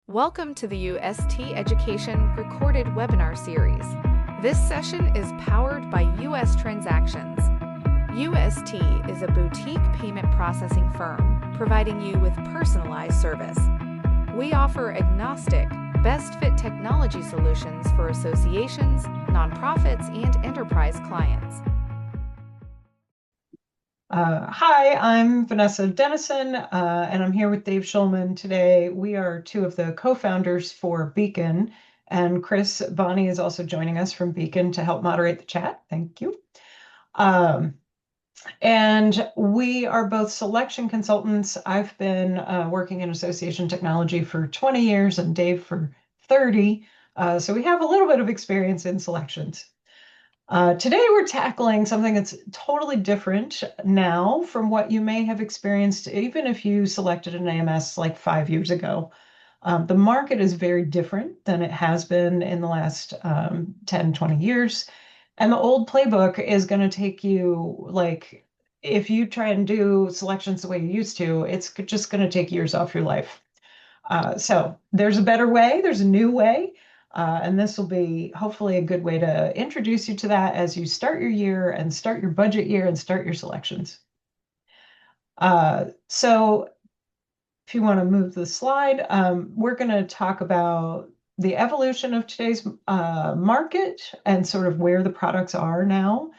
Welcome to the UST Education recorded webinar series. This session is powered by US Transactions. UST is a boutique payment processing firm providing you with personalized service. We offer agnostic, best fit technology solutions for associations, nonprofits, and enterprise clients. Hi, I'm Vanessa Dennison, and I'm here with Dave Schulman today. We are two of the co-founders for Beacon, and Chris Bonney is also joining us from Beacon to help moderate the chat. Thank you. And we are both selection consultants. I've been working in association technology for 20 years and Dave for 30. So we have a little bit of experience in selections. Today, we're tackling something that's totally different now from what you may have experienced, even if you selected an AMS like 5 years ago. The market is very different than it has been in the last 10, 20 years. And the old playbook is going to take you, like, if you try and do selections the way you used to, it's just going to take years off your life. So there's a better way, there's a new way. And this will be hopefully a good way to introduce you to that as you start your year and start your budget year and start your selections. So if you want to move the slide, we're going to talk about the evolution of today's market and sort of where the products are now,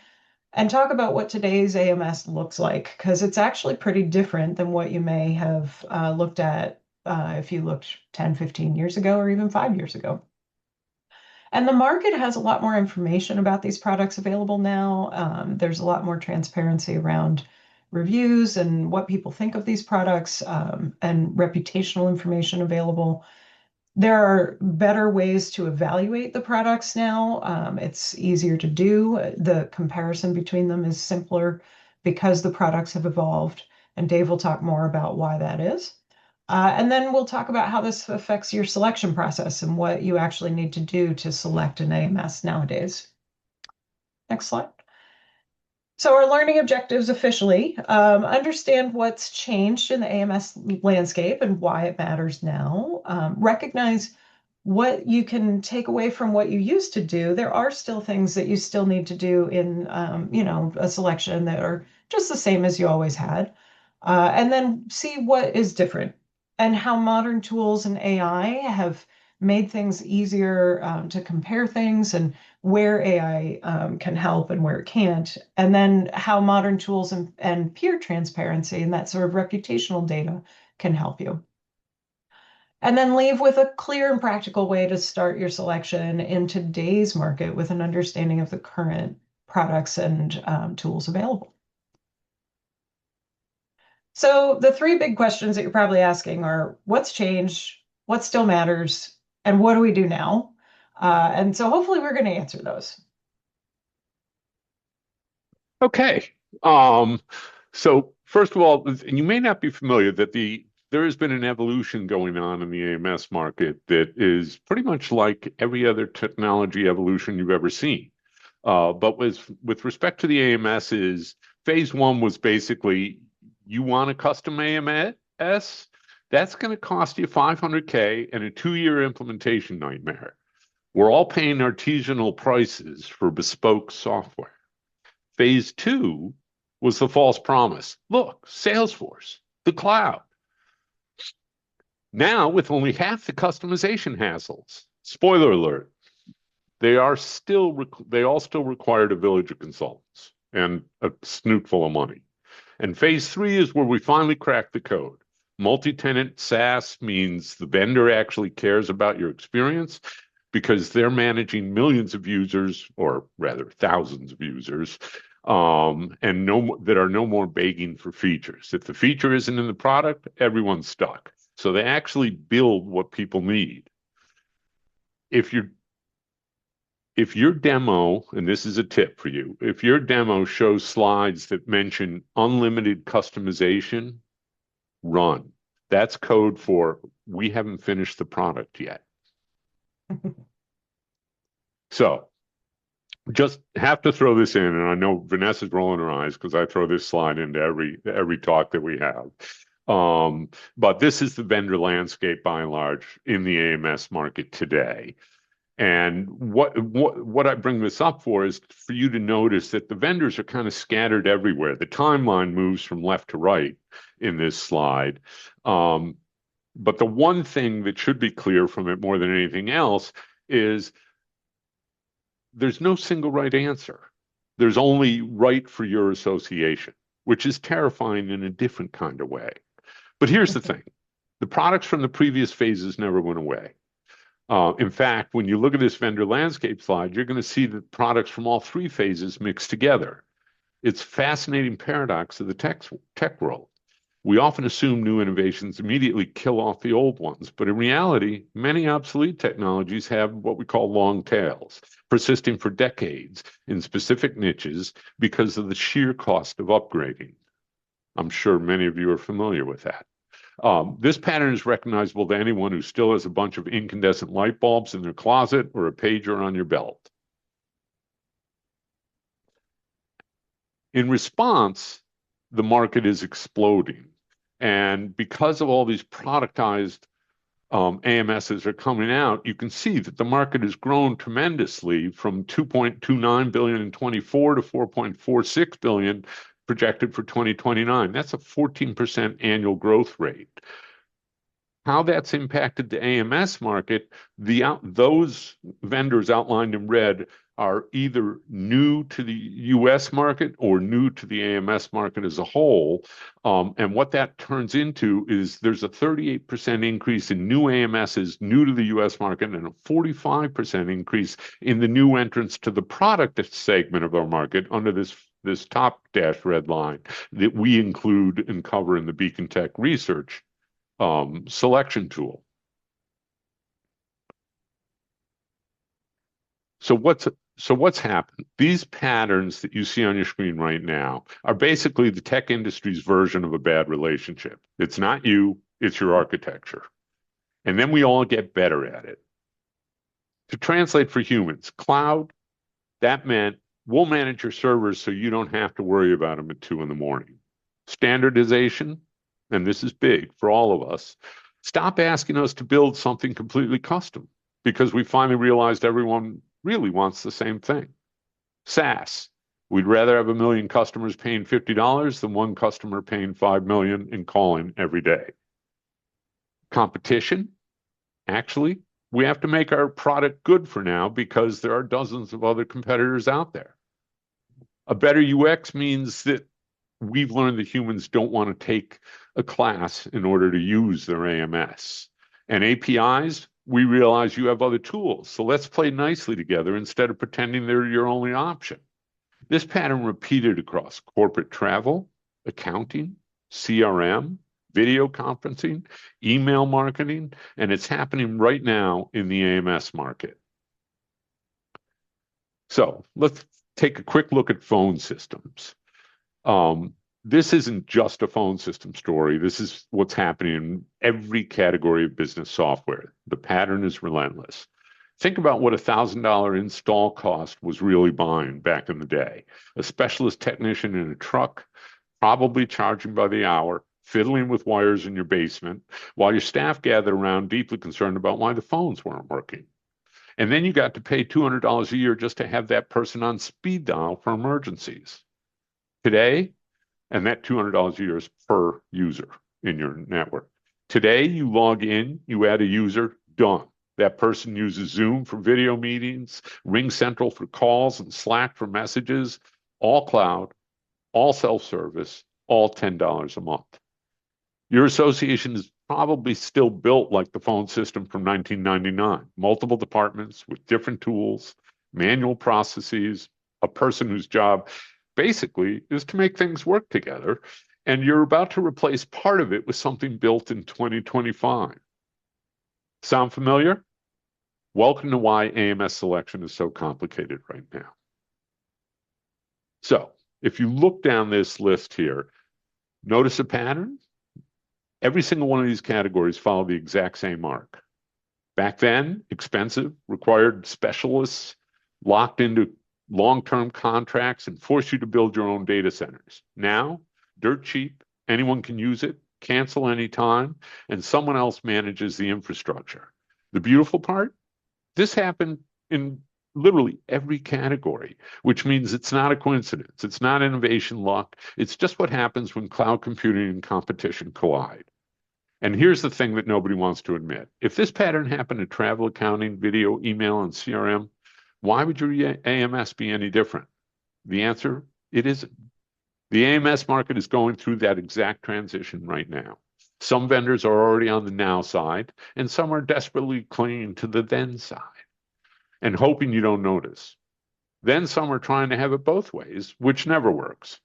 and talk about what today's AMS looks like, because it's actually pretty different than what you may have looked at if you looked 10, 15 years ago, or even 5 years ago. And the market has a lot more information about these products available now. There's a lot more transparency around reviews and what people think of these products, and reputational information available. There are better ways to evaluate the products now. It's easier to do. The comparison between them is simpler because the products have evolved, and Dave will talk more about why that is. And then we'll talk about how this affects your selection process and what you actually need to do to select an AMS nowadays. Next slide. So our learning objectives officially, understand what's changed in the AMS landscape and why it matters now. Recognize what you can take away from what you used to do. There are still things that you still need to do in a selection that are just the same as you always had. And then see what is different and how modern tools and AI have made things easier to compare things, and where AI can help and where it can't. And then how modern tools and peer transparency and that sort of reputational data can help you. And then leave with a clear and practical way to start your selection in today's market with an understanding of the current products and tools available. So the three big questions that you're probably asking are: what's changed, what still matters, and what do we do now? And so hopefully we're going to answer those. Okay. So first of all, and you may not be familiar that there has been an evolution going on in the AMS market that is pretty much like every other technology evolution you've ever seen. But with respect to the AMS, phase one was basically, you want a custom AMS, that's going to cost you $500K and a 2-year implementation nightmare. We're all paying artisanal prices for bespoke software. Phase two was the false promise. Look, Salesforce, the cloud. Now, with only half the customization hassles, spoiler alert, they all still required a village of consultants and a snoot full of money. And phase three is where we finally cracked the code. Multi-tenant SaaS means the vendor actually cares about your experience because they're managing millions of users, or rather thousands of users, and that are no more begging for features. If the feature isn't in the product, everyone's stuck. So they actually build what people need. If your demo, and this is a tip for you, if your demo shows slides that mention unlimited customization, run. That's code for we haven't finished the product yet. So just have to throw this in, and I know Vanessa's rolling her eyes because I throw this slide into every talk that we have. But this is the vendor landscape by and large in the AMS market today. And what I bring this up for is for you to notice that the vendors are kind of scattered everywhere. The timeline moves from left to right in this slide. But the one thing that should be clear from it more than anything else is there's no single right answer. There's only right for your association, which is terrifying in a different kind of way. But here's the thing. The products from the previous phases never went away. In fact, when you look at this vendor landscape slide, you're going to see that products from all three phases mixed together. It's a fascinating paradox of the tech world. We often assume new innovations immediately kill off the old ones, but in reality, many obsolete technologies have what we call long tails, persisting for decades in specific niches because of the sheer cost of upgrading. I'm sure many of you are familiar with that. This pattern is recognizable to anyone who still has a bunch of incandescent light bulbs in their closet or a pager on your belt. In response, the market is exploding. And because of all these productized AMSs are coming out, you can see that the market has grown tremendously from 2.29 billion in 24 to 4.46 billion projected for 2029. That's a 14% annual growth rate. How that's impacted the AMS market, those vendors outlined in red are either new to the US market or new to the AMS market as a whole. And what that turns into is there's a 38% increase in new AMSs new to the US market and a 45% increase in the new entrants to the product segment of our market under this top dashed red line that we include and cover in the Beacon Tech research selection tool. So what's happened? These patterns that you see on your screen right now are basically the tech industry's version of a bad relationship. It's not you, it's your architecture. And then we all get better at it. To translate for humans, cloud, that meant we'll manage your servers so you don't have to worry about them at 2 a.m. Standardization, and this is big for all of us, stop asking us to build something completely custom because we finally realized everyone really wants the same thing. SaaS, we'd rather have 1 million customers paying $50 than one customer paying 5 million and calling every day. Competition, actually, we have to make our product good for now because there are dozens of other competitors out there. A better UX means that we've learned that humans don't want to take a class in order to use their AMS. And APIs, we realize you have other tools. So let's play nicely together instead of pretending they're your only option. This pattern repeated across corporate travel, accounting, CRM, video conferencing, email marketing, and it's happening right now in the AMS market. So let's take a quick look at phone systems. This isn't just a phone system story. This is what's happening in every category of business software. The pattern is relentless. Think about what a $1,000 install cost was really buying back in the day. A specialist technician in a truck, probably charging by the hour, fiddling with wires in your basement, while your staff gathered around deeply concerned about why the phones weren't working. And then you got to pay $200 a year just to have that person on speed dial for emergencies. Today, and that $200 a year is per user in your network. Today, you log in, you add a user, done. That person uses Zoom for video meetings, RingCentral for calls, and Slack for messages, all cloud, all self-service, all $10 a month. Your association is probably still built like the phone system from 1999. Multiple departments with different tools, manual processes, a person whose job basically is to make things work together, and you're about to replace part of it with something built in 2025. Sound familiar? Welcome to why AMS selection is so complicated right now. So, if you look down this list here, notice a pattern? Every single one of these categories follow the exact same arc. Back then, expensive, required specialists, locked into long-term contracts and force you to build your own data centers. Now, dirt cheap, anyone can use it, cancel anytime, and someone else manages the infrastructure. The beautiful part? This happened in literally every category, which means it's not a coincidence. It's not innovation luck. It's just what happens when cloud computing and competition collide. And here's the thing that nobody wants to admit. If this pattern happened to travel accounting, video, email, and CRM, why would your AMS be any different? The answer, it isn't. The AMS market is going through that exact transition right now. Some vendors are already on the now side, and some are desperately clinging to the then side and hoping you don't notice. Then some are trying to have it both ways, which never works.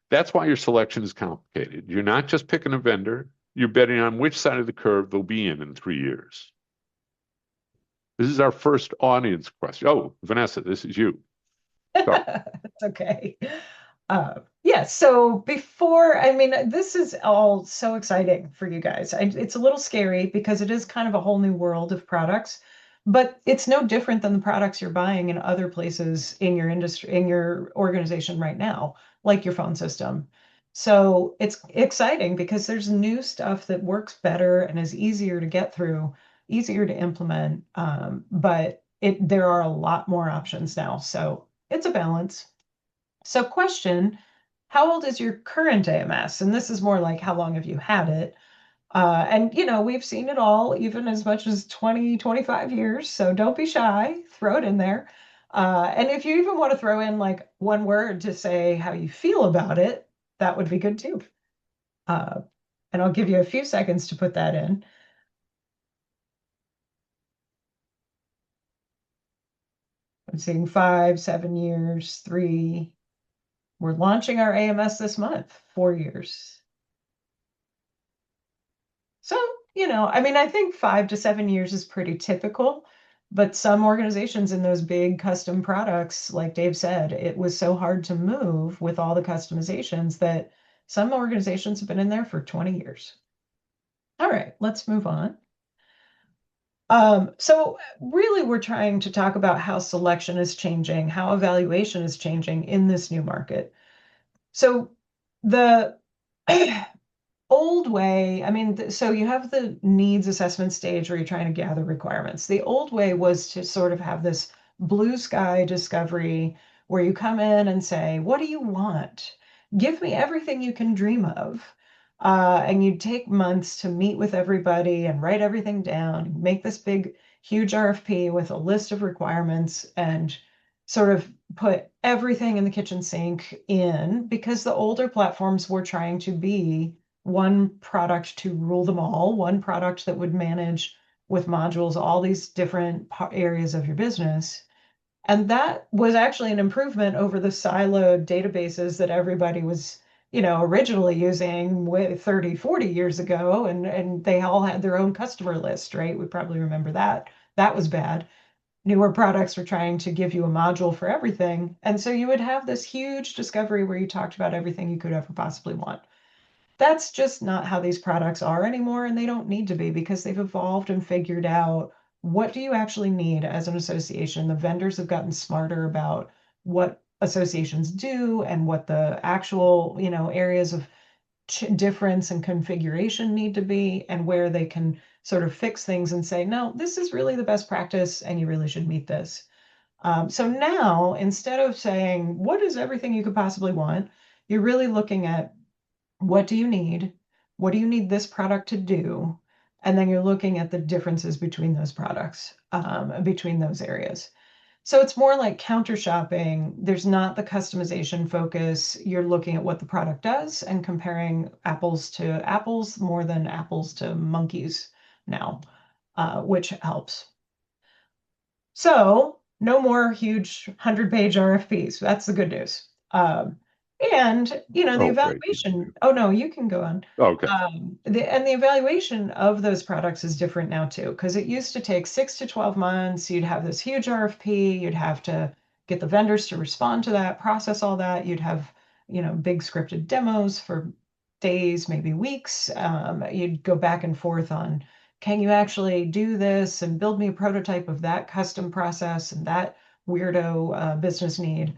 That's why your selection is complicated. You're not just picking a vendor, you're betting on which side of the curve they'll be in 3 years. This is our first audience question. Oh, Vanessa, this is you. It's okay. Yeah, so this is all so exciting for you guys. It's a little scary because it is kind of a whole new world of products, but it's no different than the products you're buying in other places in your industry, in your organization right now, like your phone system. So it's exciting because there's new stuff that works better and is easier to get through, easier to implement, but there are a lot more options now. So it's a balance. So question, how old is your current AMS? And this is more like how long have you had it? And we've seen it all, even as much as 20, 25 years. So don't be shy, throw it in there. And if you even want to throw in like one word to say how you feel about it, that would be good too. And I'll give you a few seconds to put that in. I'm seeing 5, 7 years, 3. We're launching our AMS this month, 4 years. So, I think 5 to 7 years is pretty typical, but some organizations in those big custom products, like Dave said, it was so hard to move with all the customizations that some organizations have been in there for 20 years. All right, let's move on. So really, we're trying to talk about how selection is changing, how evaluation is changing in this new market. So the old way, so you have the needs assessment stage where you're trying to gather requirements. The old way was to sort of have this blue sky discovery where you come in and say, what do you want? Give me everything you can dream of. And you'd take months to meet with everybody and write everything down, make this big, huge RFP with a list of requirements and sort of put everything in the kitchen sink in, because the older platforms were trying to be one product to rule them all, one product that would manage with modules all these different areas of your business. And that was actually an improvement over the siloed databases that everybody was, originally using 30, 40 years ago. And they all had their own customer list, right? We probably remember that. That was bad. Newer products were trying to give you a module for everything. And so you would have this huge discovery where you talked about everything you could ever possibly want. That's just not how these products are anymore, and they don't need to be, because they've evolved and figured out what do you actually need as an association. The vendors have gotten smarter about what associations do and what the actual, areas of difference and configuration need to be, and where they can sort of fix things and say, no, this is really the best practice and you really should meet this. So now, instead of saying, what is everything you could possibly want, you're really looking at, what do you need? What do you need this product to do? And then you're looking at the differences between those products, between those areas. So it's more like counter shopping. There's not the customization focus. You're looking at what the product does and comparing apples to apples more than apples to monkeys now, which helps. So no more huge 100-page RFPs. That's the good news. And the evaluation. Oh no, you can go on. Okay. The evaluation of those products is different now too, because it used to take 6 to 12 months. You'd have this huge RFP. You'd have to get the vendors to respond to that, process all that. You'd have big scripted demos for days, maybe weeks. You'd go back and forth on, can you actually do this and build me a prototype of that custom process and that weirdo business need.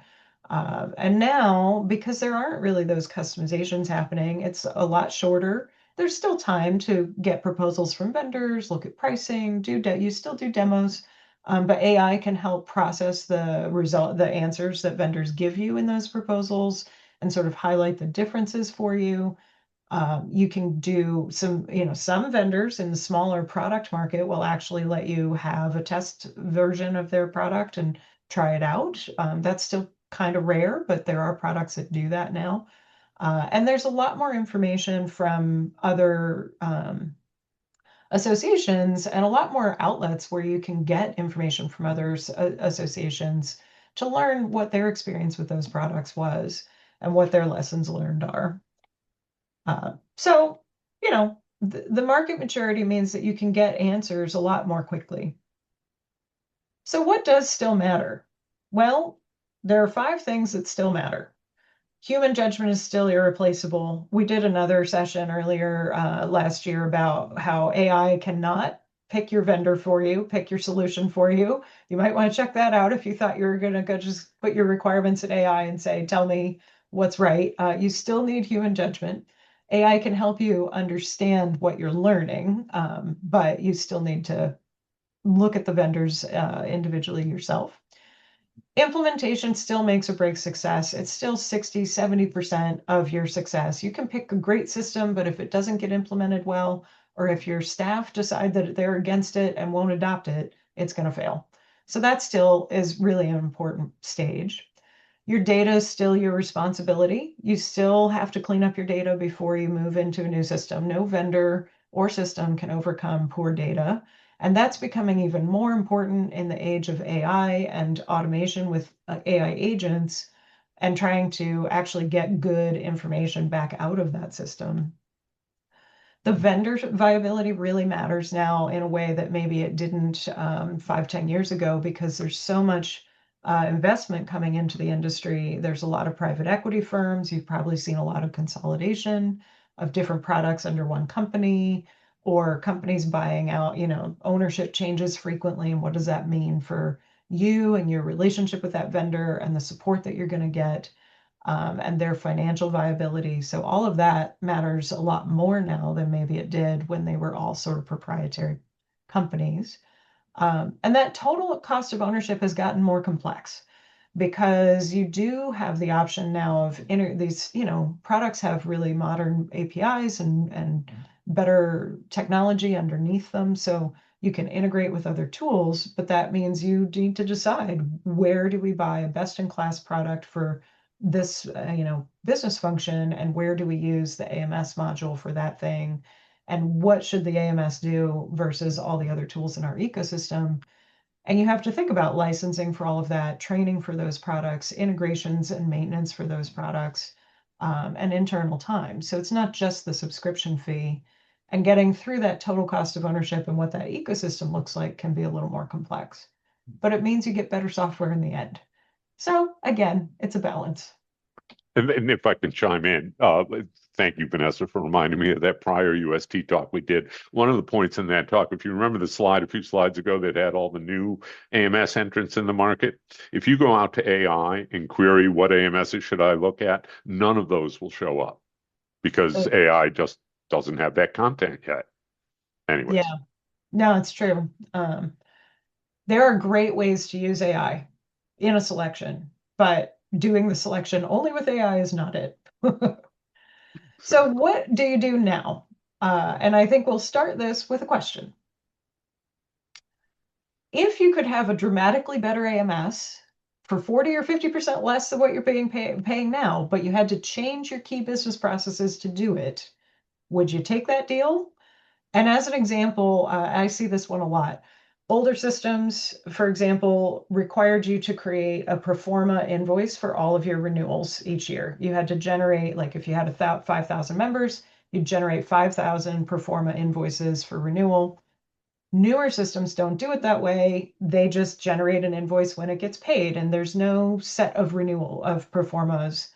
And now, because there aren't really those customizations happening, it's a lot shorter. there's still time to get proposals from vendors, look at pricing, you still do demos, but AI can help process the answers that vendors give you in those proposals and sort of highlight the differences for you. You can do some vendors in the smaller product market will actually let you have a test version of their product and try it out. That's still kind of rare, but there are products that do that now. And there's a lot more information from other associations and a lot more outlets where you can get information from other associations to learn what their experience with those products was and what their lessons learned are. So, the market maturity means that you can get answers a lot more quickly. So what does still matter? Well, there are 5 things that still matter. Human judgment is still irreplaceable. We did another session earlier last year about how AI cannot pick your vendor for you, pick your solution for you. You might want to check that out if you thought you were going to go just put your requirements in AI and say, tell me what's right. You still need human judgment. AI can help you understand what you're learning, but you still need to look at the vendors individually yourself. Implementation still makes or breaks success. It's still 60, 70% of your success. You can pick a great system, but if it doesn't get implemented well, or if your staff decide that they're against it and won't adopt it, it's going to fail. So that still is really an important stage. Your data is still your responsibility. You still have to clean up your data before you move into a new system. No vendor or system can overcome poor data. And that's becoming even more important in the age of AI and automation with AI agents and trying to actually get good information back out of that system. The vendor viability really matters now in a way that maybe it didn't 5-10 years ago, because there's so much investment coming into the industry. There's a lot of private equity firms. You've probably seen a lot of consolidation of different products under one company, or companies buying out, ownership changes frequently. And what does that mean for you and your relationship with that vendor and the support that you're going to get, and their financial viability? So all of that matters a lot more now than maybe it did when they were all sort of proprietary companies. And that total cost of ownership has gotten more complex, because you do have the option now of these, products have really modern APIs and better technology underneath them. So you can integrate with other tools, but that means you need to decide, where do we buy a best-in-class product for this, business function, and where do we use the AMS module for that thing? And what should the AMS do versus all the other tools in our ecosystem? And you have to think about licensing for all of that, training for those products, integrations and maintenance for those products, and internal time. So it's not just the subscription fee. And getting through that total cost of ownership and what that ecosystem looks like can be a little more complex. But it means you get better software in the end. So again, it's a balance. And if I can chime in, thank you, Vanessa, for reminding me of that prior UST talk we did. One of the points in that talk, if you remember the slide a few slides ago that had all the new AMS entrants in the market, if you go out to AI and query what AMSs should I look at, none of those will show up, because AI just doesn't have that content yet. Anyways. Yeah, no, it's true. There are great ways to use AI in a selection, but doing the selection only with AI is not it. So what do you do now? And I think we'll start this with a question. If you could have a dramatically better AMS for 40 or 50% less than what you're paying now, but you had to change your key business processes to do it, would you take that deal? And as an example, I see this one a lot. Older systems, for example, required you to create a pro forma invoice for all of your renewals each year. You had to generate, like if you had 5,000 members, you'd generate 5,000 pro forma invoices for renewal. Newer systems don't do it that way. They just generate an invoice when it gets paid, and there's no set of renewal of pro formas.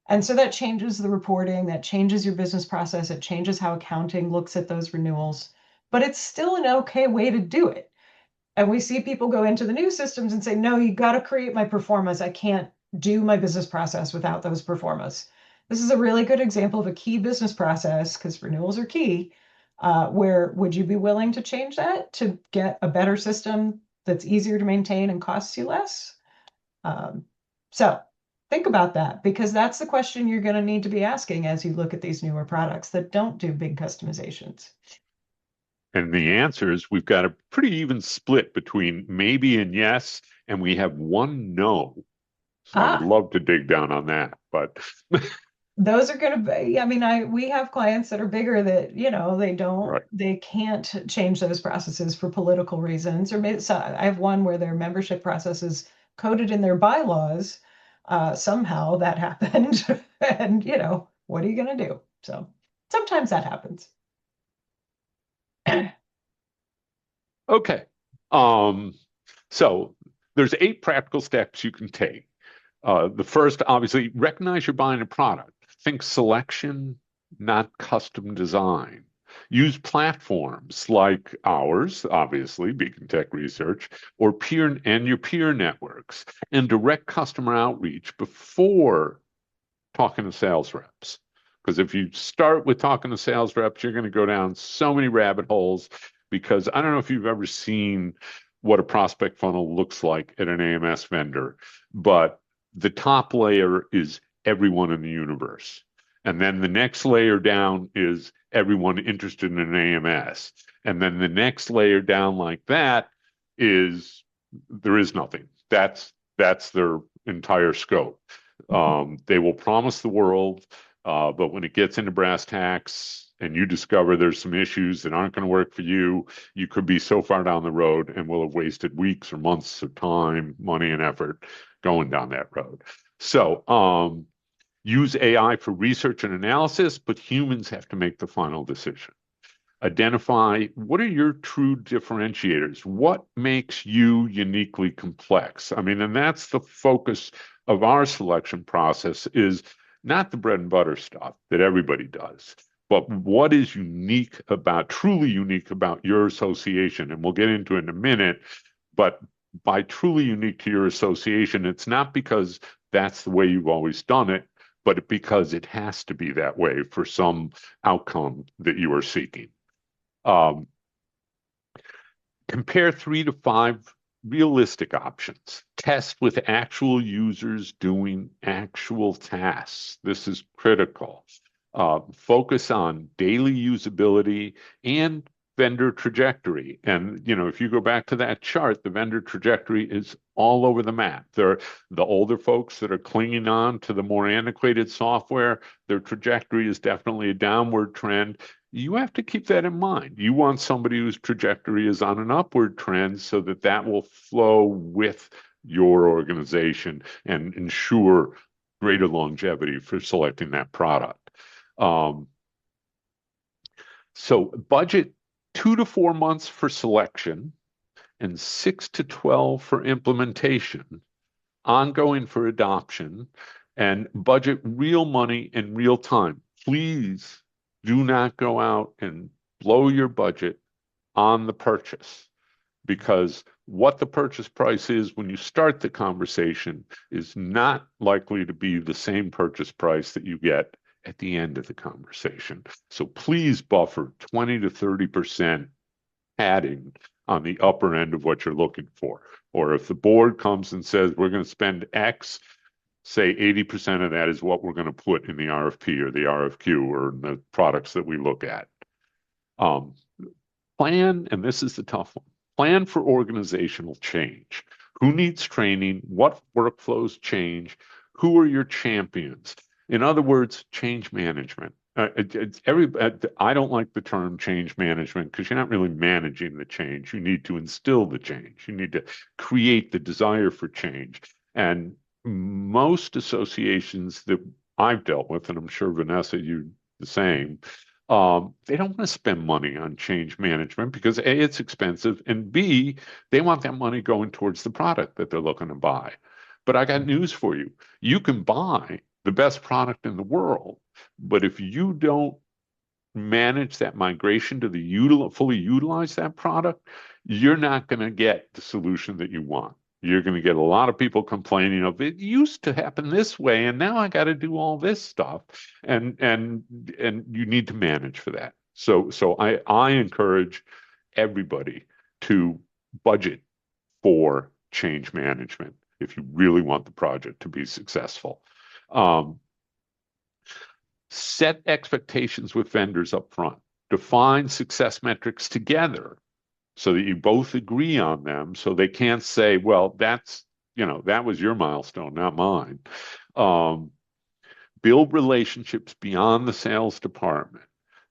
And so that changes the reporting, that changes your business process, it changes how accounting looks at those renewals, but it's still an okay way to do it. And we see people go into the new systems and say, no, you got to create my pro formas. I can't do my business process without those pro formas. This is a really good example of a key business process because renewals are key. Where would you be willing to change that to get a better system that's easier to maintain and costs you less? So think about that because that's the question you're going to need to be asking as you look at these newer products that don't do big customizations. And the answer is we've got a pretty even split between maybe and yes, and we have one no. So I would Ah, love to dig down on that, but those are going to be, I mean, we have clients that are bigger that, right. they can't change those processes for political reasons. Or maybe, so I have one where their membership process is coded in their bylaws. Somehow that happened. And, what are you going to do? So sometimes that happens. Okay. Um, so there's 8 practical steps you can take. The first, obviously, recognize you're buying a product. Think selection, not custom design. Use platforms like ours, obviously, Beacon Tech Research, or your peer networks, and direct customer outreach before talking to sales reps. Because if you start with talking to sales reps, you're going to go down so many rabbit holes. Because I don't know if you've ever seen what a prospect funnel looks like at an AMS vendor, but the top layer is everyone in the universe. And then the next layer down is everyone interested in an AMS. And then the next layer down like that is there is nothing. That's their entire scope. They will promise the world, but when it gets into brass tacks and you discover there's some issues that aren't going to work for you, you could be so far down the road and will have wasted weeks or months of time, money, and effort going down that road. So, use AI for research and analysis, but humans have to make the final decision. Identify what are your true differentiators? What makes you uniquely complex? I mean, and that's the focus of our selection process is not the bread and butter stuff that everybody does, but what is truly unique about your association? And we'll get into it in a minute, but by truly unique to your association, it's not because that's the way you've always done it, but because it has to be that way for some outcome that you are seeking. Um, compare 3 to 5 realistic options. Test with actual users doing actual tasks. This is critical. Focus on daily usability and vendor trajectory. And, if you go back to that chart, the vendor trajectory is all over the map. The older folks that are clinging on to the more antiquated software, their trajectory is definitely a downward trend. You have to keep that in mind. You want somebody whose trajectory is on an upward trend so that that will flow with your organization and ensure greater longevity for selecting that product. So budget 2 to 4 months for selection and 6 to 12 for implementation, ongoing for adoption, and budget real money in real time. Please do not go out and blow your budget on the purchase because what the purchase price is when you start the conversation is not likely to be the same purchase price that you get at the end of the conversation. So please buffer 20 to 30% padding on the upper end of what you're looking for. Or if the board comes and says we're going to spend X, say 80% of that is what we're going to put in the RFP or the RFQ or the products that we look at. Plan, and this is the tough one, plan for organizational change. Who needs training? What workflows change? Who are your champions? In other words, change management. I don't like the term change management because you're not really managing the change. You need to instill the change. You need to create the desire for change. And most associations that I've dealt with, and I'm sure Vanessa, you the same, they don't want to spend money on change management because A, it's expensive, and B, they want that money going towards the product that they're looking to buy. But I got news for you. You can buy the best product in the world, but if you don't manage that migration to fully utilize that product, you're not going to get the solution that you want. You're going to get a lot of people complaining of it used to happen this way, and now I got to do all this stuff, and you need to manage for that. So I encourage everybody to budget for change management if you really want the project to be successful. Um, Set expectations with vendors up front. Define success metrics together so that you both agree on them, so they can't say, well, that was your milestone, not mine. Build relationships beyond the sales department.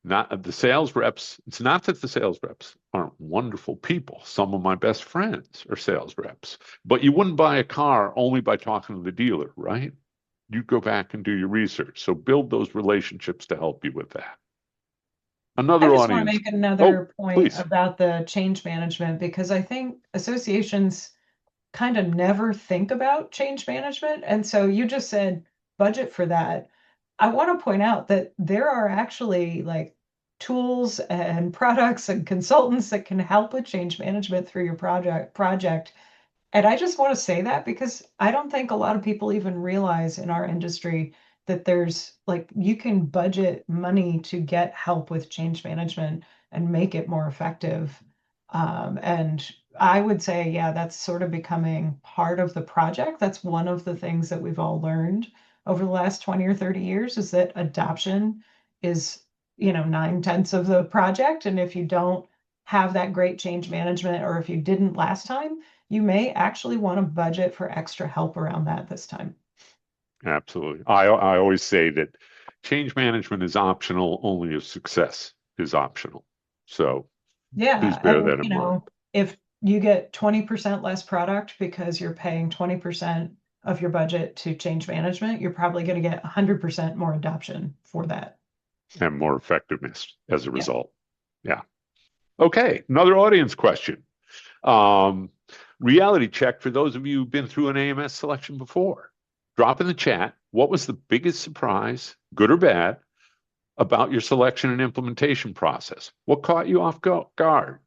Not the sales reps. It's not that the sales reps aren't wonderful people. Some of my best friends are sales reps, but you wouldn't buy a car only by talking to the dealer, right? You go back and do your research. So build those relationships to help you with that. I Another just want to audience. make another Oh, point please. about the change management because I think associations kind of never think about change management. And so you just said budget for that. I want to point out that there are actually like tools and products and consultants that can help with change management through your project. And I just want to say that because I don't think a lot of people even realize in our industry that there's like you can budget money to get help with change management and make it more effective. And I would say, yeah, that's sort of becoming part of the project. That's one of the things that we've all learned over the last 20 or 30 years is that adoption is, 9/10 of the project. And if you don't have that great change management, or if you didn't last time, you may actually want to budget for extra help around that this time. Absolutely. I always say that change management is optional only if success is optional. So please Yeah, bear and that in mind. if you get 20% less product because you're paying 20% of your budget to change management, you're probably going to get 100% more adoption for that. And more effectiveness as a Yeah. result. Yeah. Okay. Another audience question. Um, Reality check for those of you who've been through an AMS selection before. Drop in the chat. What was the biggest surprise, good or bad, about your selection and implementation process? What caught you off guard?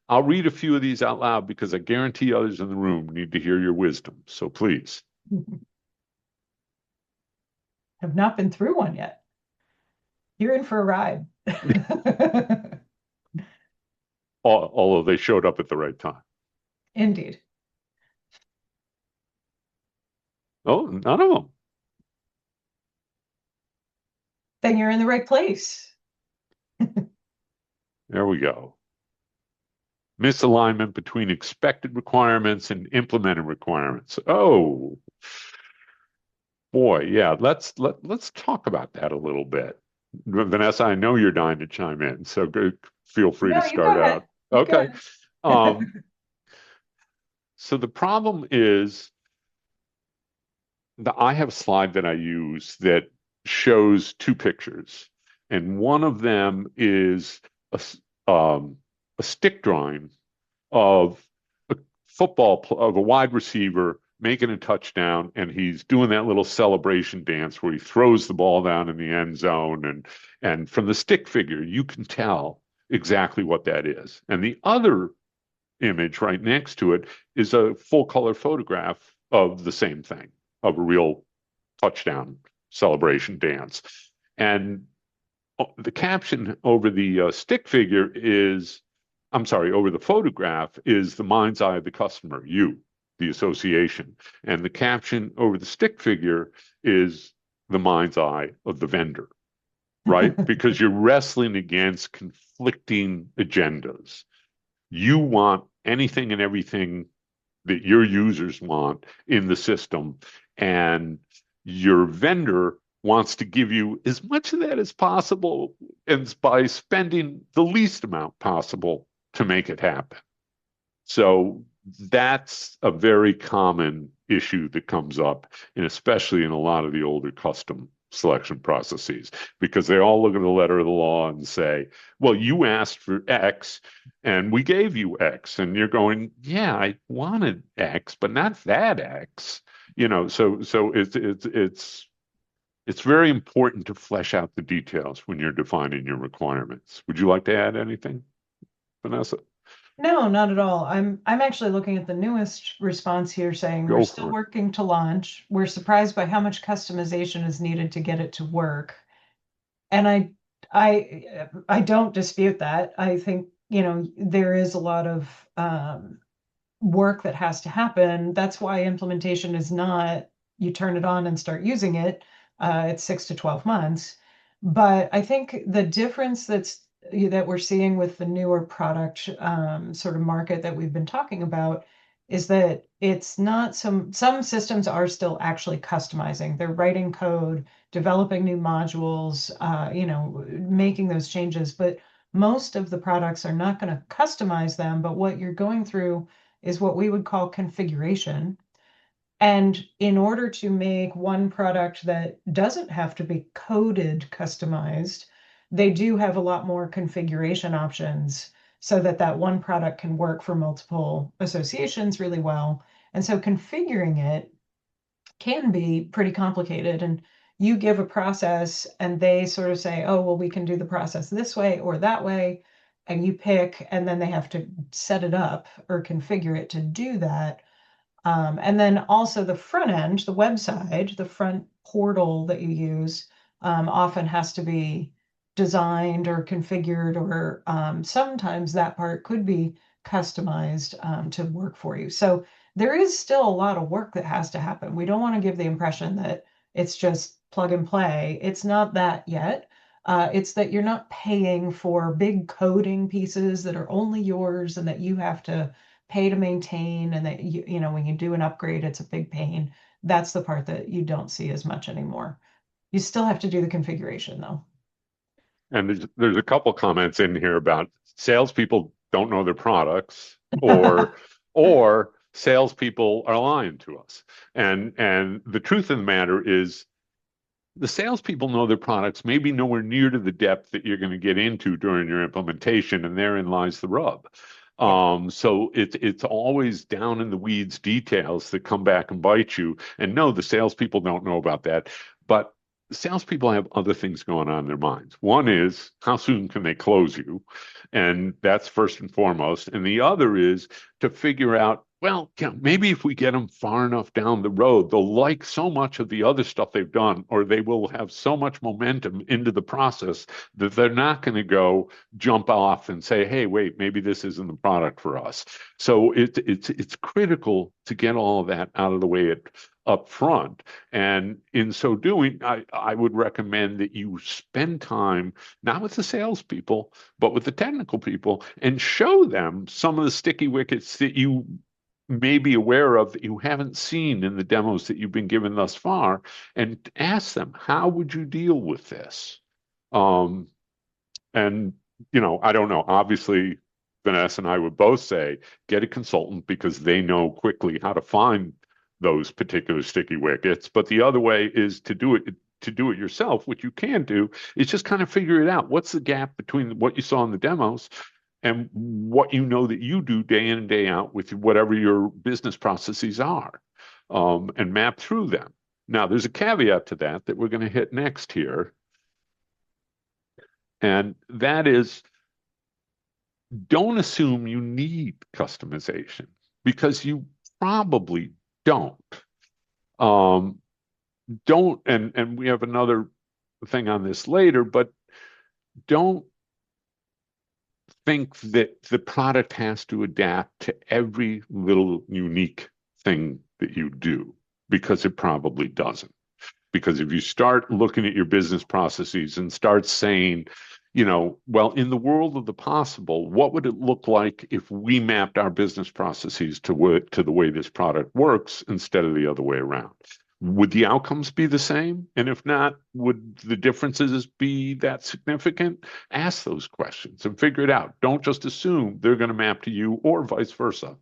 I'll read a few of these out loud because I guarantee others in the room need to hear your wisdom. So please. Have not been through one yet. You're in for a ride. Although they showed up at the right time. Indeed. Oh, none of them. Then you're in the right place. There we go. Misalignment between expected requirements and implemented requirements. Oh, boy, yeah. Let's talk about that a little bit. Vanessa, I know you're dying to chime in, so feel free to No, you start go ahead. out. You go Okay. ahead. So the problem is that I have a slide that I use that shows two pictures, and one of them is a stick drawing of a of a wide receiver making a touchdown, and he's doing that little celebration dance where he throws the ball down in the end zone, and from the stick figure you can tell exactly what that is. And the other image right next to it is a full color photograph of the same thing, of a real touchdown celebration dance. And the caption over the stick figure is, I'm sorry, over the photograph is the mind's eye of the customer, you, the association. And the caption over the stick figure is the mind's eye of the vendor, right? Because you're wrestling against conflicting agendas. You want anything and everything that your users want in the system, and your vendor wants to give you as much of that as possible and by spending the least amount possible to make it happen. So that's a very common issue that comes up, and especially in a lot of the older custom selection processes, because they all look at the letter of the law and say, well, you asked for X and we gave you X. And you're going, yeah, I wanted X, but not that X. So it's very important to flesh out the details when you're defining your requirements. Would you like to add anything, Vanessa? No, not at all. I'm actually looking at the newest response here saying we're Go still for it. working to launch. We're surprised by how much customization is needed to get it to work. And I don't dispute that. I think, there is a lot of work that has to happen. That's why implementation is not you turn it on and start using it. It's 6 to 12 months. But I think the difference that we're seeing with the newer product sort of market that we've been talking about is that it's not some systems are still actually customizing. They're writing code, developing new modules, making those changes. But most of the products are not going to customize them. But what you're going through is what we would call configuration. And in order to make one product that doesn't have to be coded customized, they do have a lot more configuration options so that that one product can work for multiple associations really well. And so configuring it can be pretty complicated. And you give a process and they sort of say, oh, well, we can do the process this way or that way. And you pick, and then they have to set it up or configure it to do that. And then also the front end, the website, the front portal that you use often has to be designed or configured, or sometimes that part could be customized to work for you. So there is still a lot of work that has to happen. We don't want to give the impression that it's just plug and play. It's not that yet. It's that you're not paying for big coding pieces that are only yours and that you have to pay to maintain, and that when you do an upgrade, it's a big pain. That's the part that you don't see as much anymore. You still have to do the configuration though. And there's a couple comments in here about salespeople don't know their products, or salespeople are lying to us. And the truth of the matter is the salespeople know their products, maybe nowhere near to the depth that you're going to get into during your implementation, and therein lies the rub. Yeah. So it's always down in the weeds details that come back and bite you. And no, the salespeople don't know about that. But salespeople have other things going on in their minds. One is how soon can they close you? And that's first and foremost. And the other is to figure out, well, maybe if we get them far enough down the road, they'll like so much of the other stuff they've done, or they will have so much momentum into the process that they're not going to go jump off and say, hey, wait, maybe this isn't the product for us. So it's critical to get all of that out of the way up front. And in so doing, I would recommend that you spend time not with the salespeople, but with the technical people, and show them some of the sticky wickets that you may be aware of that you haven't seen in the demos that you've been given thus far, and ask them, how would you deal with this? And, I don't know. Obviously, Vanessa and I would both say get a consultant because they know quickly how to find those particular sticky wickets. But the other way is to do it yourself. What you can do is just kind of figure it out. What's the gap between what you saw in the demos and what you know that you do day in and day out with whatever your business processes are, and map through them. Now, there's a caveat to that we're going to hit next here. And that is, don't assume you need customization, because you probably don't. Don't, and we have another thing on this later, but don't think that the product has to adapt to every little unique thing that you do, because it probably doesn't. Because if you start looking at your business processes and start saying, well, in the world of the possible, what would it look like if we mapped our business processes to the way this product works instead of the other way around? Would the outcomes be the same? And if not, would the differences be that significant? Ask those questions and figure it out. Don't just assume they're going to map to you, or vice versa,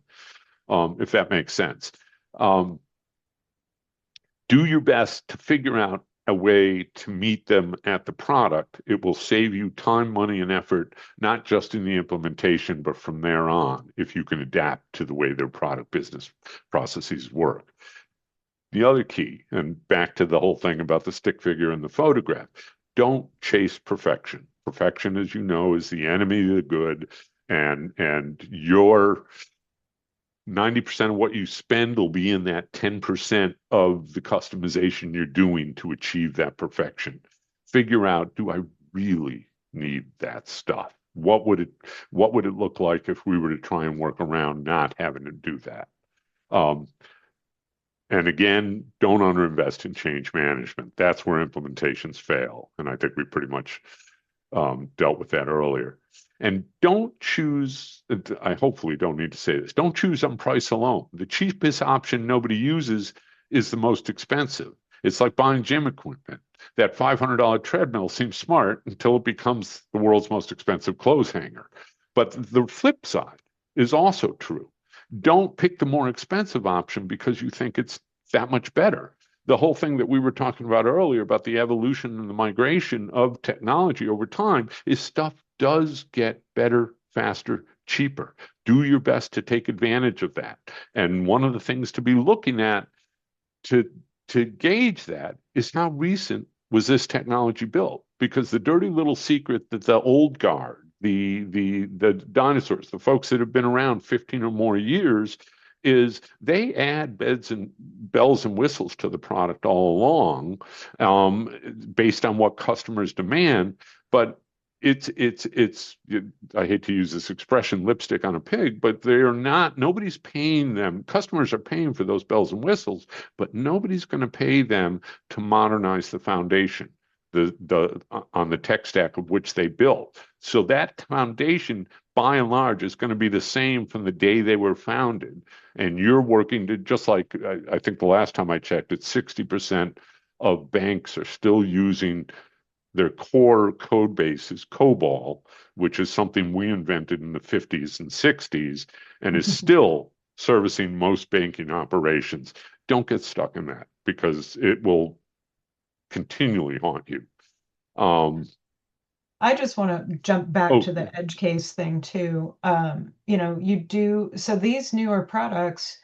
if that makes sense. Do your best to figure out a way to meet them at the product. It will save you time, money, and effort, not just in the implementation, but from there on, if you can adapt to the way their product business processes work. The other key, and back to the whole thing about the stick figure and the photograph, don't chase perfection. Perfection, as you know, is the enemy of the good. and your 90% of what you spend will be in that 10% of the customization you're doing to achieve that perfection. Figure out, do I really need that stuff? What would it look like if we were to try and work around not having to do that? And again, don't underinvest in change management. That's where implementations fail. And I think we pretty much dealt with that earlier. And don't choose, I hopefully don't need to say this, don't choose on price alone. The cheapest option nobody uses is the most expensive. It's like buying gym equipment. That $500 treadmill seems smart until it becomes the world's most expensive clothes hanger. But the flip side is also true. Don't pick the more expensive option because you think it's that much better. The whole thing that we were talking about earlier about the evolution and the migration of technology over time is stuff does get better, faster, cheaper. Do your best to take advantage of that. And one of the things to be looking at to gauge that is how recent was this technology built? Because the dirty little secret that the old guard, the dinosaurs, the folks that have been around 15 or more years, is they add bells and whistles to the product all along, based on what customers demand. But it's I hate to use this expression, lipstick on a pig, but they are not. Nobody's paying them. Customers are paying for those bells and whistles, but nobody's going to pay them to modernize the foundation, on the tech stack of which they built. So that foundation, by and large, is going to be the same from the day they were founded. And you're working to, just like I think the last time I checked, it's 60% of banks are still using their core code base is COBOL, which is something we invented in the 50s and 60s and is still servicing most banking operations. Don't get stuck in that because it will continually haunt you. I just want to jump back to the edge case thing too. So these newer products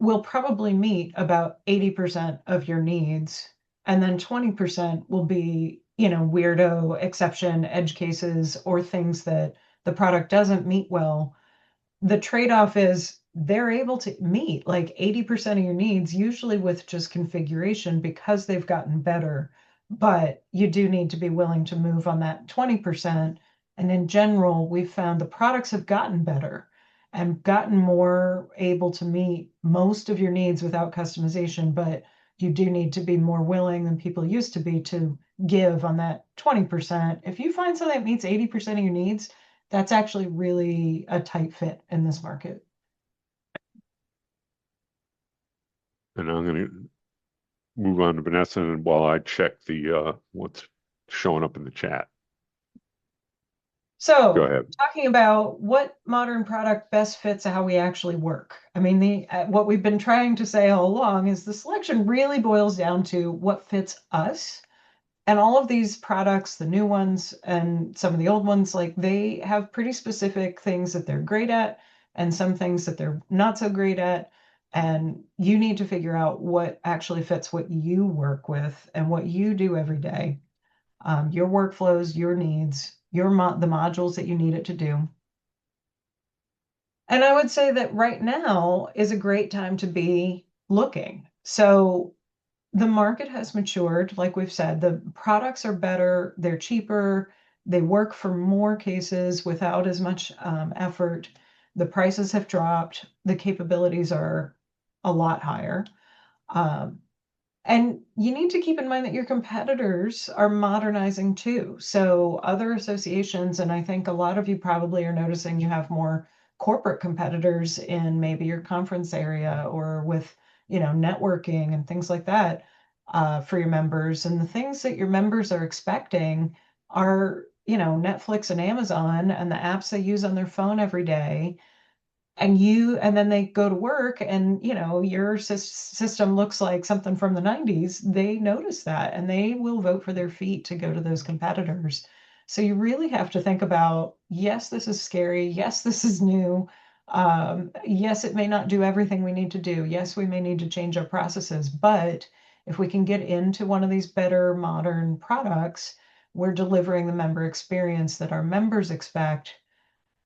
will probably meet about 80% of your needs, and then 20% will be, weirdo exception edge cases or things that the product doesn't meet well. The trade-off is they're able to meet like 80% of your needs, usually with just configuration because they've gotten better. But you do need to be willing to move on that 20%. And in general, we've found the products have gotten better and gotten more able to meet most of your needs without customization. But you do need to be more willing than people used to be to give on that 20%. If you find something that meets 80% of your needs, that's actually really a tight fit in this market. And I'm going to move on to Vanessa, and while I check the what's showing up in the chat. So go ahead. Talking about what modern product best fits how we actually work. I mean, what we've been trying to say all along is the selection really boils down to what fits us. And all of these products, the new ones and some of the old ones, like they have pretty specific things that they're great at and some things that they're not so great at. And you need to figure out what actually fits what you work with and what you do every day, your workflows, your needs, the modules that you need it to do. And I would say that right now is a great time to be looking. So the market has matured, like we've said, the products are better, they're cheaper, they work for more cases without as much effort. The prices have dropped, the capabilities are a lot higher. And you need to keep in mind that your competitors are modernizing too. So other associations, and I think a lot of you probably are noticing you have more corporate competitors in maybe your conference area or with, networking and things like that for your members. And the things that your members are expecting are, Netflix and Amazon and the apps they use on their phone every day. And then they go to work and, your system looks like something from the 90s. They notice that and they will vote for their feet to go to those competitors. So you really have to think about, yes, this is scary. Yes, this is new. Yes, it may not do everything we need to do. Yes, we may need to change our processes, but if we can get into one of these better modern products, we're delivering the member experience that our members expect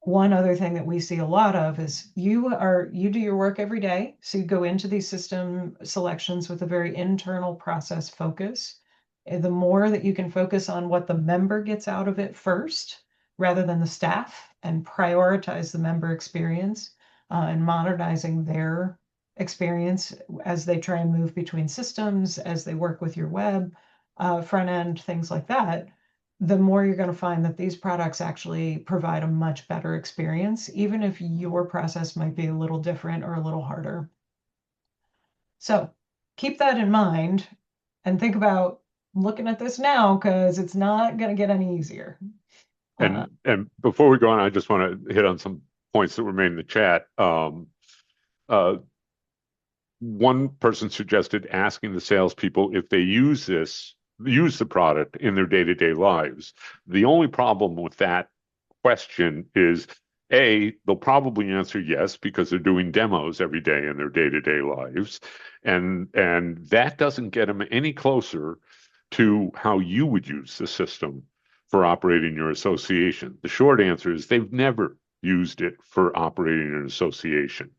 one other thing that we see a lot of is you do your work every day. So you go into these system selections with a very internal process focus. The more that you can focus on what the member gets out of it first, rather than the staff, and prioritize the member experience and modernizing their experience as they try and move between systems, as they work with your web front end, things like that, the more you're going to find that these products actually provide a much better experience, even if your process might be a little different or a little harder. So keep that in mind and think about looking at this now, because it's not going to get any easier. And before we go on, I just want to hit on some points that were made in the chat. One person suggested asking the salespeople if they use the product in their day-to-day lives. The only problem with that question is, A, they'll probably answer yes because they're doing demos every day in their day-to-day lives, and that doesn't get them any closer to how you would use the system for operating your association. The short answer is they've never used it for operating an association.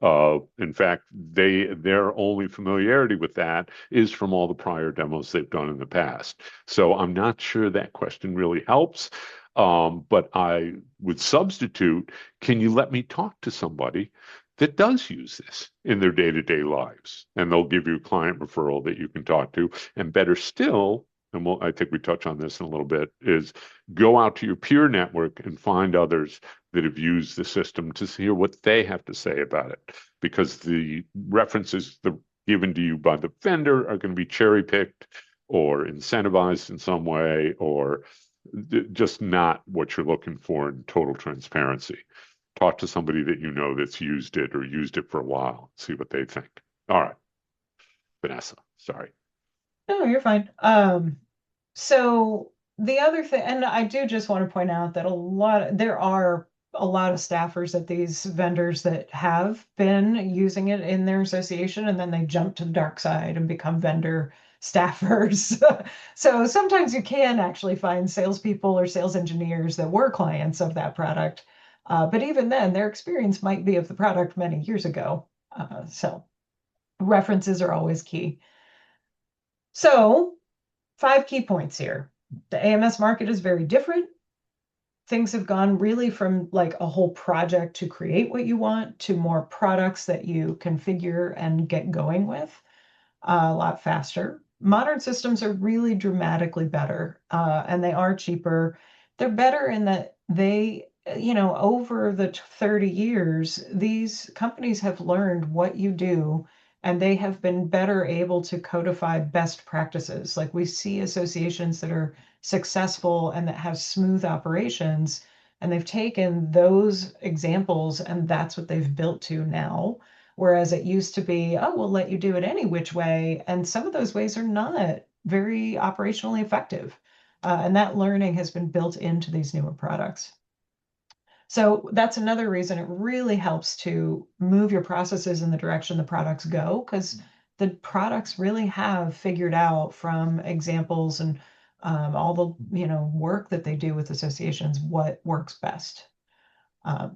In fact, their only familiarity with that is from all the prior demos they've done in the past. So I'm not sure that question really helps, but I would substitute, can you let me talk to somebody that does use this in their day-to-day lives? And they'll give you a client referral that you can talk to. And better still, and I think we touch on this in a little bit, is go out to your peer network and find others that have used the system to hear what they have to say about it. Because the references given to you by the vendor are going to be cherry-picked or incentivized in some way, or just not what you're looking for in total transparency. Talk to somebody that you know that's used it or used it for a while, see what they think. All right. Vanessa, sorry. No, you're fine. So the other thing, and I do just want to point out that there are a lot of staffers at these vendors that have been using it in their association, and then they jump to the dark side and become vendor staffers. So sometimes you can actually find salespeople or sales engineers that were clients of that product. But even then, their experience might be of the product many years ago. So references are always key. So 5 key points here. The AMS market is very different. Things have gone really from like a whole project to create what you want to more products that you configure and get going with a lot faster. Modern systems are really dramatically better, and they are cheaper. They're better in that they, over the 30 years, these companies have learned what you do, and they have been better able to codify best practices. Like we see associations that are successful and that have smooth operations, and they've taken those examples and that's what they've built to now. Whereas it used to be, oh, we'll let you do it any which way. And some of those ways are not very operationally effective. And that learning has been built into these newer products. So that's another reason it really helps to move your processes in the direction the products go, because the products really have figured out from examples and all the work that they do with associations what works best.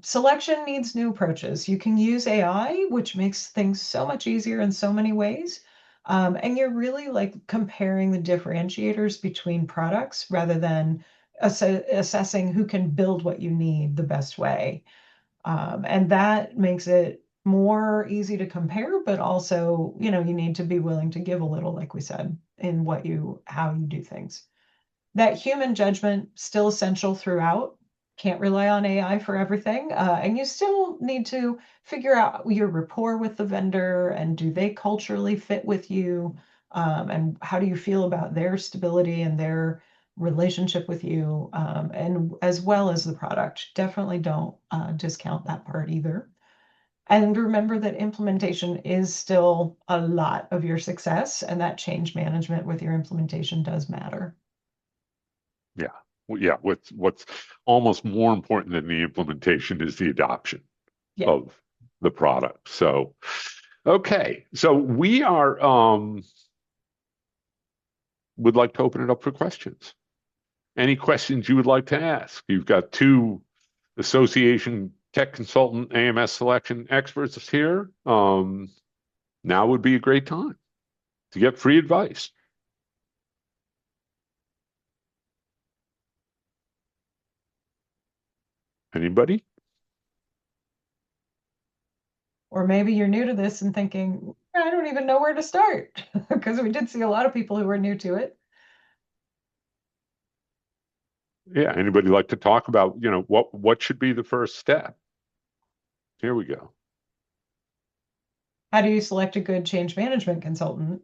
Selection needs new approaches. You can use AI, which makes things so much easier in so many ways. And you're really like comparing the differentiators between products rather than assessing who can build what you need the best way. And that makes it more easy to compare, but also, you need to be willing to give a little, like we said, in how you do things. That human judgment still essential throughout. Can't rely on AI for everything. And you still need to figure out your rapport with the vendor and do they culturally fit with you? And how do you feel about their stability and their relationship with you? And as well as the product. Definitely don't discount that part either. And remember that implementation is still a lot of your success, and that change management with your implementation does matter. Yeah. Yeah. What's almost more important than the implementation is the adoption of the product. So, okay. So we would like to open it up for questions. Any questions you would like to ask? You've got two association tech consultant, AMS selection experts here. Now would be a great time to get free advice. Anybody? Or maybe you're new to this and thinking, I don't even know where to start, because we did see a lot of people who were new to it. Yeah, anybody like to talk about, what should be the first step? Here we go. How do you select a good change management consultant?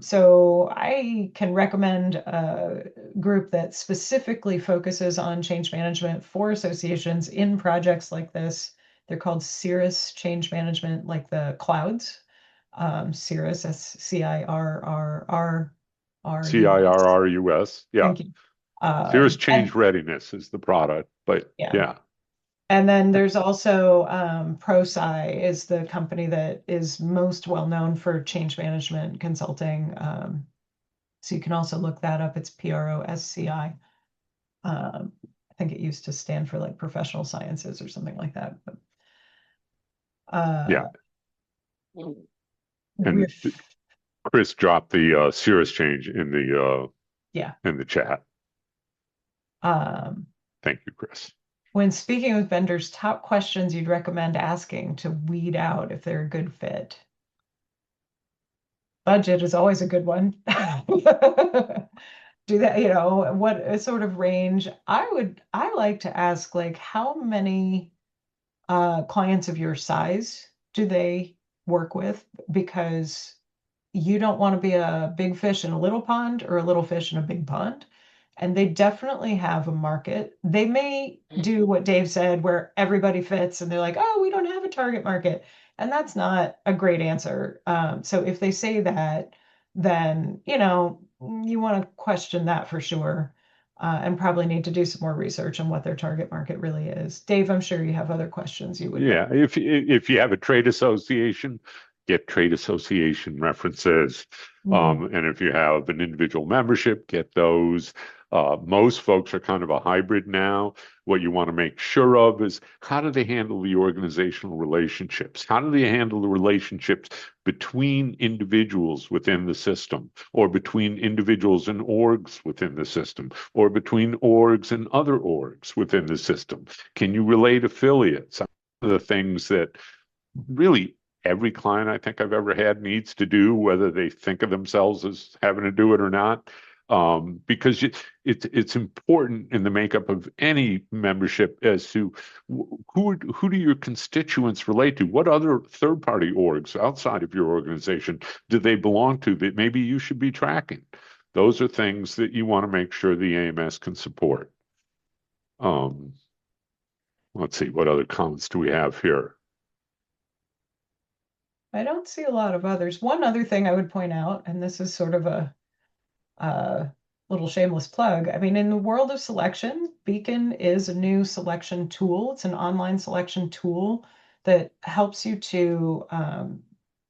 So I can recommend a group that specifically focuses on change management for associations in projects like this. They're called Cirrus Change Management, like the clouds. Cirrus, Cirrus. CIRRUS. Yeah. Thank you. Cirrus Change And Readiness is the product, but yeah. yeah. And then there's also ProSci is the company that is most well known for change management consulting. So you can also look that up. It's PROSCI. I think it used to stand for like professional sciences or something like that. But, Yeah. And with, Chris dropped the Cirrus Change in the yeah. chat. Um, Thank you, Chris. when speaking with vendors, top questions you'd recommend asking to weed out if they're a good fit. Budget is always a good one. Do that, what sort of range? I like to ask, like, how many clients of your size do they work with? Because you don't want to be a big fish in a little pond or a little fish in a big pond. And they definitely have a market. They may do what Dave said, where everybody fits and they're like, oh, we don't have a target market. And that's not a great answer. So if they say that, then, you want to question that for sure. And probably need to do some more research on what their target market really is. Dave, I'm sure you have other questions you would like. Yeah, if you have a trade association, get trade association references. And if you have an individual membership, get those. Most folks are kind of a hybrid now. What you want to make sure of is, how do they handle the organizational relationships? How do they handle the relationships between individuals within the system, or between individuals and orgs within the system, or between orgs and other orgs within the system? Can you relate affiliates? The things that really every client I think I've ever had needs to do, whether they think of themselves as having to do it or not. Because it's important in the makeup of any membership as to who do your constituents relate to? What other third-party orgs outside of your organization do they belong to that maybe you should be tracking? Those are things that you want to make sure the AMS can support. Let's see, what other comments do we have here? I don't see a lot of others. One other thing I would point out, and this is sort of a little shameless plug. I mean, in the world of selection, Beacon is a new selection tool. It's an online selection tool that helps you to,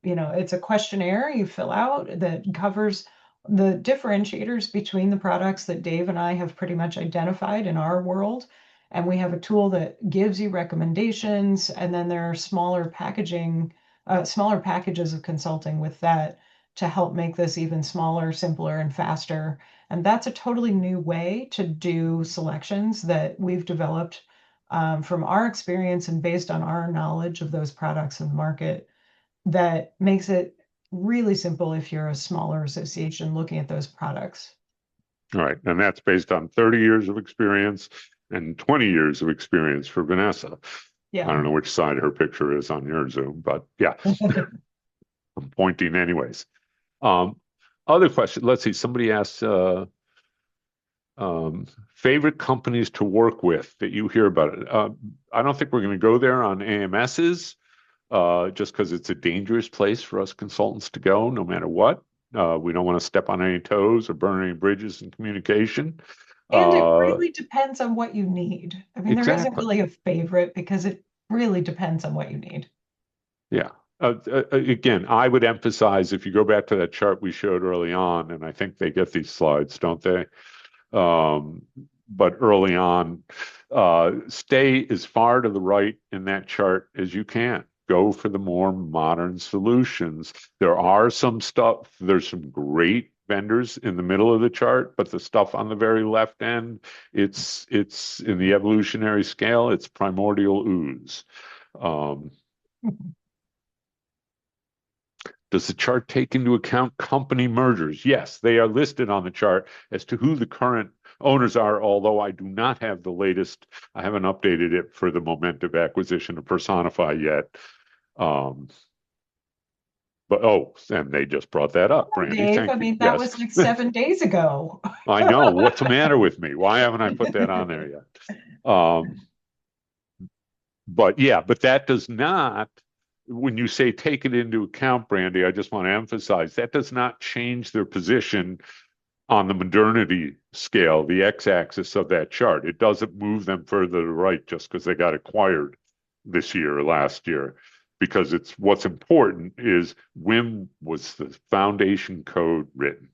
it's a questionnaire you fill out that covers the differentiators between the products that Dave and I have pretty much identified in our world. And we have a tool that gives you recommendations, and then there are smaller packages of consulting with that to help make this even smaller, simpler, and faster. And that's a totally new way to do selections that we've developed from our experience and based on our knowledge of those products in the market, that makes it really simple if you're a smaller association looking at those products. All right. And that's based on 30 years of experience and 20 years of experience for Vanessa. Yeah. I don't know which side her picture is on your Zoom, but yeah, I'm pointing anyways. Other question. Let's see. Somebody asked, favorite companies to work with that you hear about it. I don't think we're going to go there on AMSs, just because it's a dangerous place for us consultants to go, no matter what. We don't want to step on any toes or burn any bridges in communication. And it really depends on what you need. I mean, there isn't Exactly. really a favorite because it really depends on what you need. Yeah. Again, I would emphasize, if you go back to that chart we showed early on, and I think they get these slides, don't they? But early on, Stay as far to the right in that chart as you can. Go for the more modern solutions. There's some great vendors in the middle of the chart, but the stuff on the very left end, it's in the evolutionary scale, it's primordial ooze. Does the chart take into account company mergers? Yes, they are listed on the chart as to who the current owners are, although I do not have the latest. I haven't updated it for the Momentive acquisition of Personify yet. And they just brought that up, Brandy. Dave, Thank you. that Yes. was like 7 days ago. I know. What's the matter with me? Why haven't I put that on there yet? But that does not, when you say take it into account, Brandy, I just want to emphasize that does not change their position on the modernity scale, the x-axis of that chart. It doesn't move them further to the right just because they got acquired this year or last year. Because what's important is when was the foundation code written?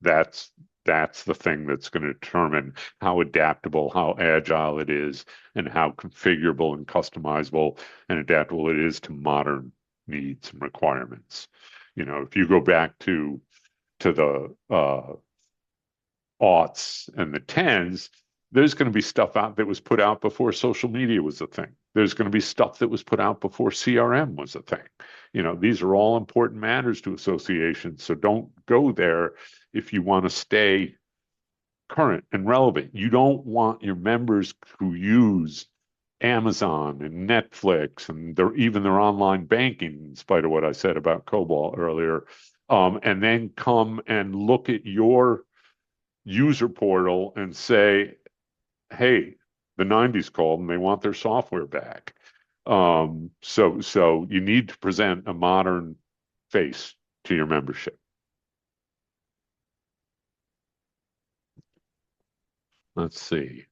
That's the thing that's going to determine how adaptable, how agile it is, and how configurable and customizable and adaptable it is to modern needs and requirements. If you go back to the aughts and the tens, there's going to be stuff out that was put out before social media was a thing. There's going to be stuff that was put out before CRM was a thing. These are all important matters to associations. So don't go there if you want to stay current and relevant. You don't want your members who use Amazon and Netflix and even their online banking, in spite of what I said about COBOL earlier, and then come and look at your user portal and say, hey, the 90s called and they want their software back. So you need to present a modern face to your membership. Let's see.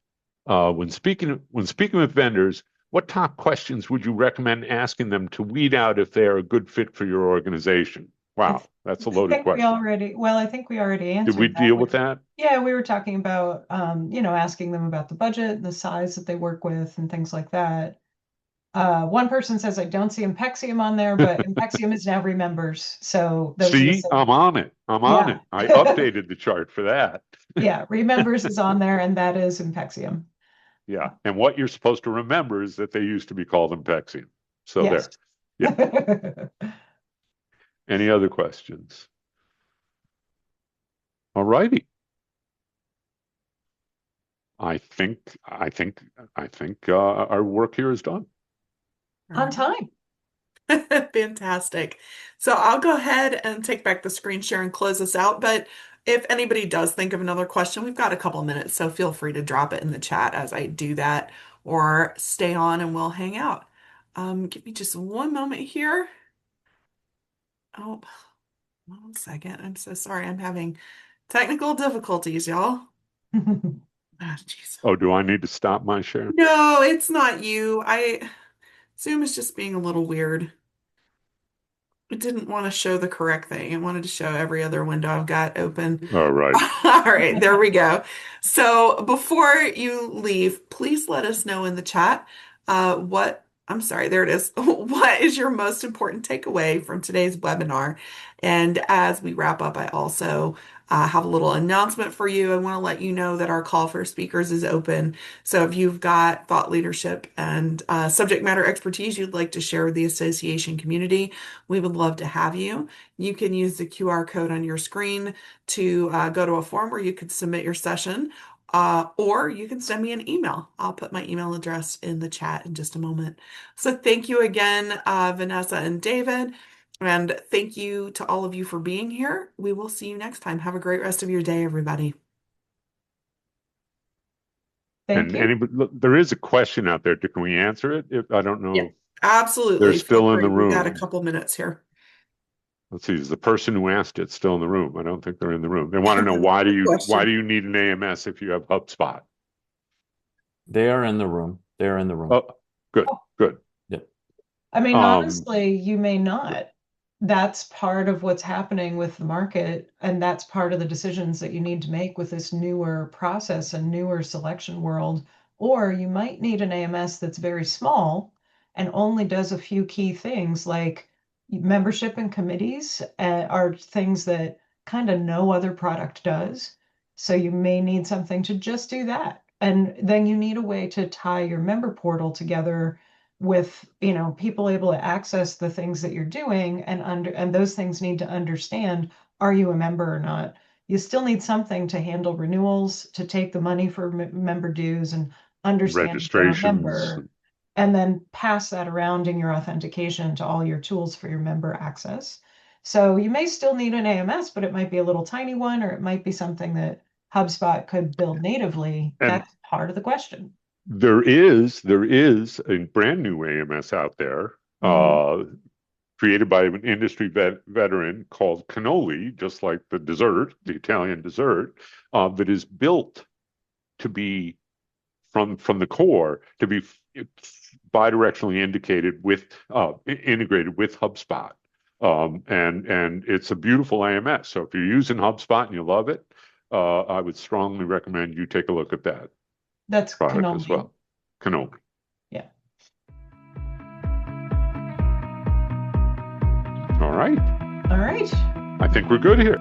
When speaking with vendors, what top questions would you recommend asking them to weed out if they are a good fit for your organization? Wow, that's a loaded question. I think we already answered that. Did we deal with that? Yeah, we were talking about, asking them about the budget and the size that they work with and things like that. One person says, I don't see Impexium on there, but Impexium is now Remembers. So I'm on it. I updated the chart for that. Yeah, Remembers is on there, and that is Impexium. Yeah, and what you're supposed to remember is that they used to be called Impexium. So yes. There. Yeah. Any other questions? All righty. I think our work here is done. On time. Fantastic. So I'll go ahead and take back the screen share and close this out. But if anybody does think of another question, we've got a couple of minutes, so feel free to drop it in the chat as I do that, or stay on and we'll hang out. Give me just one moment here. Oh, 1 second. I'm so sorry. I'm having technical difficulties, y'all. Oh, do I need to stop my share? No, it's not you. Zoom is just being a little weird. It didn't want to show the correct thing. It wanted to show every other window I've got open. All right. All right, there we go. So before you leave, please let us know in the chat I'm sorry, there it is. What is your most important takeaway from today's webinar? And as we wrap up, I also have a little announcement for you. I want to let you know that our call for speakers is open. So if you've got thought leadership and subject matter expertise you'd like to share with the association community, we would love to have you. You can use the QR code on your screen to go to a form where you could submit your session, or you can send me an email. I'll put my email address in the chat in just a moment. So thank you again, Vanessa and David. And thank you to all of you for being here. We will see you next time. Have a great rest of your day, everybody. Thank you. Look, there is a question out there. Can we answer it? I don't know. Yeah, absolutely. They're still in the room. We've got a couple minutes here. Let's see. Is the person who asked it still in the room? I don't think they're in the room. They want to know why do you need an AMS if you have HubSpot? They are in the room. They're in the room. Oh, good. Good. Yeah. I mean, honestly, you may not. That's part of what's happening with the market, and that's part of the decisions that you need to make with this newer process and newer selection world Or you might need an AMS that's very small and only does a few key things like membership and committees are things that kind of no other product does. So you may need something to just do that. And then you need a way to tie your member portal together with, people able to access the things that you're doing and those things need to understand, are you a member or not? You still need something to handle renewals, to take the money for member dues and understand if they're a Registrations. member, and then pass that around in your authentication to all your tools for your member access. So you may still need an AMS, but it might be a little tiny one, or it might be something that HubSpot could build natively. And That's part of the question. there is a brand new AMS out there, created by an industry veteran called Cannoli, just like the dessert, the Italian dessert, that is built to be from the core to be bidirectionally integrated with HubSpot. And it's a beautiful AMS. So if you're using HubSpot and you love it, I would strongly recommend you take a look at that That's product Cannoli. as well. Cannoli. Yeah. All right. All right. I think we're good here.